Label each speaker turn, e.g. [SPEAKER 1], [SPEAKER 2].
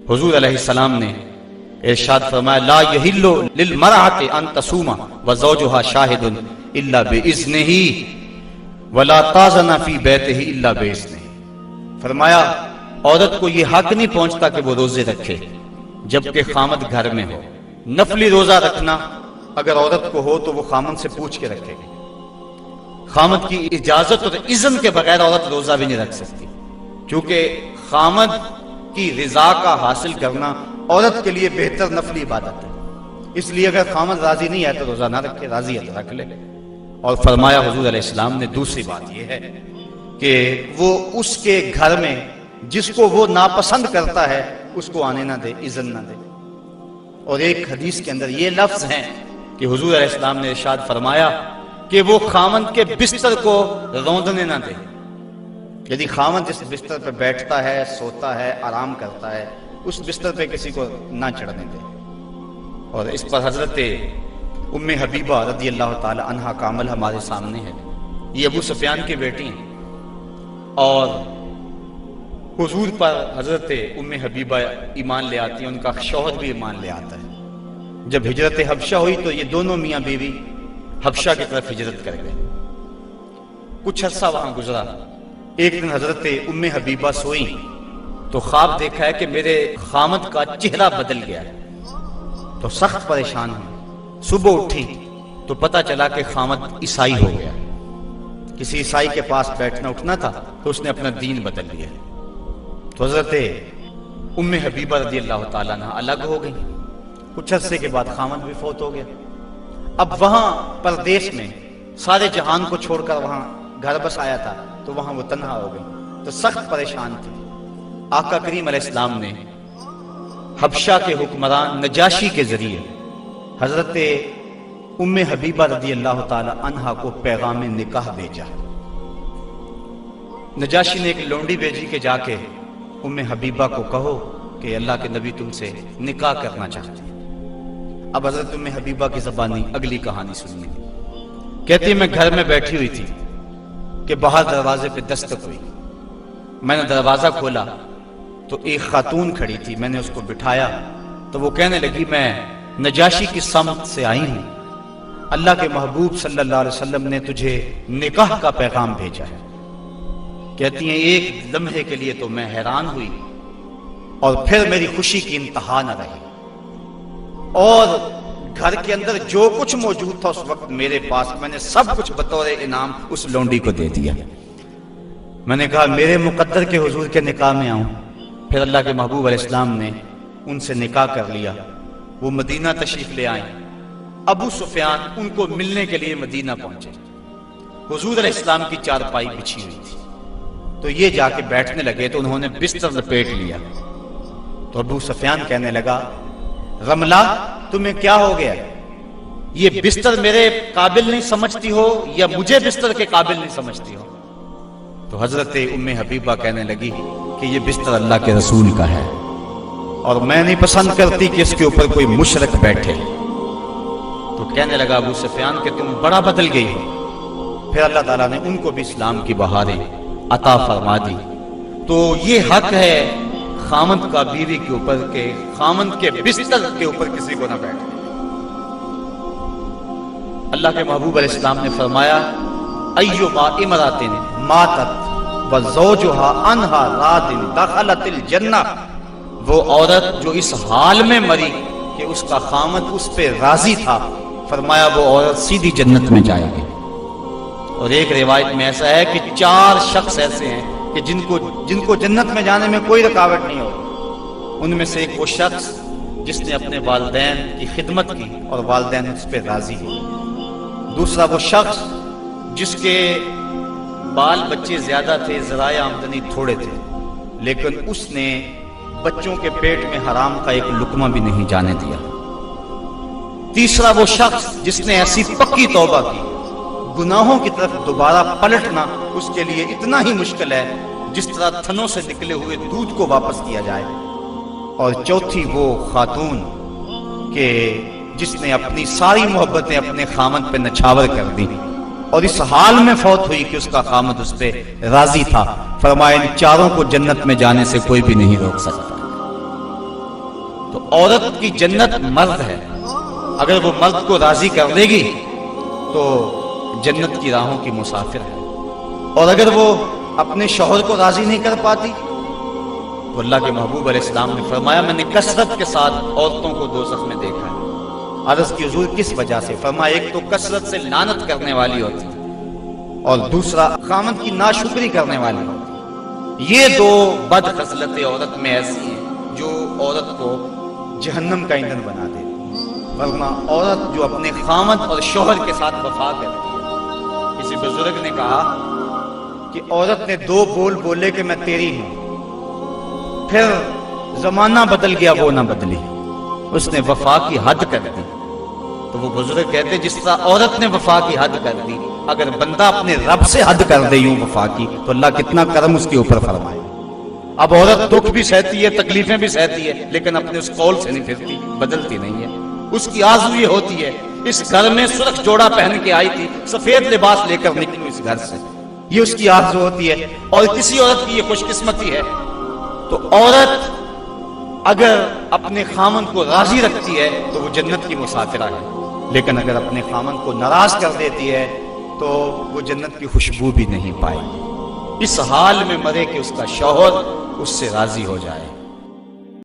[SPEAKER 1] حضور علیہ السلام نے ارشاد فرمایا لا یحل للمرأة ان تصوم وزوجها شاہد الا باذنہ ولا تاذن فی بیتہ الا باذنہ۔ فرمایا عورت کو یہ حق نہیں پہنچتا کہ وہ روزے رکھے جبکہ خامد گھر میں ہو۔ نفلی روزہ رکھنا اگر عورت کو ہو تو وہ خامد سے پوچھ کے رکھے گی، خامد کی اجازت اور اذن کے بغیر عورت روزہ بھی نہیں رکھ سکتی، کیونکہ خامد کی رضا کا حاصل کرنا عورت کے لیے بہتر نفلی عبادت ہے۔ اس لیے اگر خامد راضی نہیں ہے تو روزہ نہ رکھے، راضی ہے تو رکھ لے۔ اور فرمایا حضور علیہ السلام نے دوسری بات یہ ہے کہ وہ اس کے گھر میں جس کو وہ ناپسند کرتا ہے اس کو آنے نہ دے، اذن نہ دے۔ اور ایک حدیث کے اندر یہ لفظ ہیں کہ حضور علیہ السلام نے ارشاد فرمایا کہ وہ خامند کے بستر کو روندنے نہ دے۔ یعنی خامند جس بستر پہ بیٹھتا ہے، سوتا ہے، آرام کرتا ہے، اس بستر پہ کسی کو نہ چڑھنے دے۔ اور اس پر حضرت ام حبیبہ رضی اللہ تعالی عنہا کا عمل ہمارے سامنے ہے۔ یہ ابو سفیان کی بیٹی ہیں اور حضور پر حضرت ام حبیبہ ایمان لے آتی ہیں، ان کا شوہر بھی ایمان لے آتا ہے۔ جب ہجرت حبشہ ہوئی تو یہ دونوں میاں بیوی حبشہ کی طرف ہجرت کر گئے۔ کچھ عرصہ وہاں گزرا۔ ایک دن حضرت ام حبیبہ سوئی تو خواب دیکھا ہے کہ میرے خامد کا چہرہ بدل گیا ہے، تو سخت پریشان ہوئی۔ صبح اٹھی تو پتہ چلا کہ خامد عیسائی ہو گیا، کسی عیسائی کے پاس بیٹھنا اٹھنا تھا تو اس نے اپنا دین بدل لیا۔ تو حضرت ام حبیبہ رضی اللہ تعالیٰ عنہ الگ ہو گئی۔ کچھ عرصے کے بعد خامد بھی فوت ہو گیا۔ اب وہاں پردیس میں سارے جہان کو چھوڑ کر وہاں گھر بس آیا تھا تو وہاں وہ تنہا ہو گئی، تو سخت پریشان تھی۔ آقا کریم علیہ السلام نے حبشہ کے حکمران نجاشی کے ذریعے حضرت ام حبیبہ رضی اللہ تعالی عنہا کو پیغام نکاح بھیجا۔ نجاشی نے ایک لونڈی بھیجی کہ جا کے ام حبیبہ کو کہو کہ اللہ کے نبی تم سے نکاح کرنا چاہتے ہیں۔ اب حضرت ام حبیبہ کی زبانی اگلی کہانی سنیے۔ کہتی ہے میں گھر میں بیٹھی ہوئی تھی کہ باہر دروازے پہ دستک ہوئی۔ میں نے دروازہ کھولا تو ایک خاتون کھڑی تھی، میں نے اس کو بٹھایا تو وہ کہنے لگی میں نجاشی کی سمت سے آئی ہوں، اللہ کے محبوب صلی اللہ علیہ وسلم نے تجھے نکاح کا پیغام بھیجا ہے۔ کہتی ہیں ایک لمحے کے لیے تو میں حیران ہوئی اور پھر میری خوشی کی انتہا نہ رہی، اور گھر کے اندر جو کچھ موجود تھا اس وقت میرے پاس، میں نے سب کچھ بطور انعام اس لونڈی کو دے دیا۔ میں نے کہا میرے مقدر کے حضور کے نکاح میں آؤں۔ پھر اللہ کے محبوب علیہ السلام نے ان سے نکاح کر لیا۔ وہ مدینہ تشریف لے آئیں۔ ابو سفیان ان کو ملنے کے لیے مدینہ پہنچے۔ حضور علیہ السلام کی چارپائی بچھی ہوئی تھی، تو یہ جا کے بیٹھنے لگے تو انہوں نے بستر لپیٹ لیا۔ تو ابو سفیان کہنے لگا رملہ تمہیں کیا ہو گیا؟ یہ بستر میرے قابل نہیں سمجھتی ہو یا مجھے بستر کے قابل نہیں سمجھتی ہو؟ تو حضرت ام حبیبہ کہنے لگی کہ یہ بستر اللہ کے رسول کا ہے اور میں نہیں پسند کرتی کہ اس کے اوپر کوئی مشرک بیٹھے۔ تو کہنے لگا ابو سفیان کہ تم بڑا بدل گئی ہو۔ پھر اللہ تعالیٰ نے ان کو بھی اسلام کی بہاریں عطا فرما دی۔ تو یہ حق ہے خامند کا بیوی کے اوپر کہ خامند کے بستر کے اوپر کسی کو نہ بیٹھے۔ اللہ کے محبوب علیہ السلام نے فرمایا ایما امرأۃ ماتت وزوجها عنها راض دخلت الجنہ، وہ عورت جو اس حال میں مری کہ اس کا خامند اس پہ راضی تھا، فرمایا وہ عورت سیدھی جنت میں جائے گی۔ اور ایک روایت میں ایسا ہے کہ 4 شخص ایسے ہیں کہ جن کو جنت میں جانے میں کوئی رکاوٹ نہیں ہوگی۔ ان میں سے ایک وہ شخص جس نے اپنے والدین کی خدمت کی اور والدین اس پہ راضی ہوئے۔ دوسرا وہ شخص جس کے بال بچے زیادہ تھے، ذرائع آمدنی تھوڑے تھے، لیکن اس نے بچوں کے پیٹ میں حرام کا ایک لقمہ بھی نہیں جانے دیا۔ تیسرا وہ شخص جس نے ایسی پکی توبہ کی، گناہوں کی طرف دوبارہ پلٹنا اس کے لیے اتنا ہی مشکل ہے جس طرح تھنوں سے نکلے ہوئے دودھ کو واپس کیا جائے۔ اور چوتھی وہ خاتون کہ جس نے اپنی ساری محبتیں اپنے خامد پہ نچھاور کر دی اور اس حال میں فوت ہوئی کہ اس کا خامد اس پہ راضی تھا۔ فرمایا ان 4 کو جنت میں جانے سے کوئی بھی نہیں روک سکتا۔ تو عورت کی جنت مرد ہے، اگر وہ مرد کو راضی کر دے گی تو جنت کی راہوں کی مسافر ہے، اور اگر وہ اپنے شوہر کو راضی نہیں کر پاتی تو اللہ کے محبوب علیہ السلام نے فرمایا میں نے کثرت کے ساتھ عورتوں کو دوزخ میں دیکھا ہے۔ عرض کی حضور کس وجہ سے؟ فرمایا ایک تو کثرت سے لعنت کرنے والی ہوتی اور دوسرا خامند کی ناشکری کرنے والی ہوتی۔ یہ دو بد خصلتیں عورت میں ایسی ہیں جو عورت کو جہنم کا ایندھن بنا دیتی۔ ورنہ عورت جو اپنے خامند اور شوہر کے ساتھ وفا کرتی ہے، کسی بزرگ نے کہا کہ عورت نے دو بول بولے کہ میں تیری ہوں، پھر زمانہ بدل گیا وہ نہ بدلی، اس نے وفا کی حد کر دی۔ تو وہ بزرگ کہتے جس طرح عورت نے وفا کی حد کر دی، اگر بندہ اپنے رب سے حد کر دے یوں وفا کی تو اللہ کتنا کرم اس کے اوپر فرمائے۔ اب عورت دکھ بھی سہتی ہے، تکلیفیں بھی سہتی ہے، لیکن اپنے اس قول سے نہیں پھرتی، بدلتی نہیں ہے۔ اس کی آرزو یہ ہوتی ہے اس گھر میں سرخ جوڑا پہن کے آئی تھی، سفید لباس لے کر نکلوں اس گھر سے، یہ اس کی آرزو ہوتی ہے۔ اور کسی عورت کی یہ خوش قسمتی ہے تو عورت اگر اپنے خامند کو راضی رکھتی ہے تو وہ جنت کی مسافرہ ہے، لیکن اگر اپنے خامند کو ناراض کر دیتی ہے تو وہ جنت کی خوشبو بھی نہیں پائے گی۔ اس حال میں مرے کہ اس کا شوہر اس سے راضی ہو جائے۔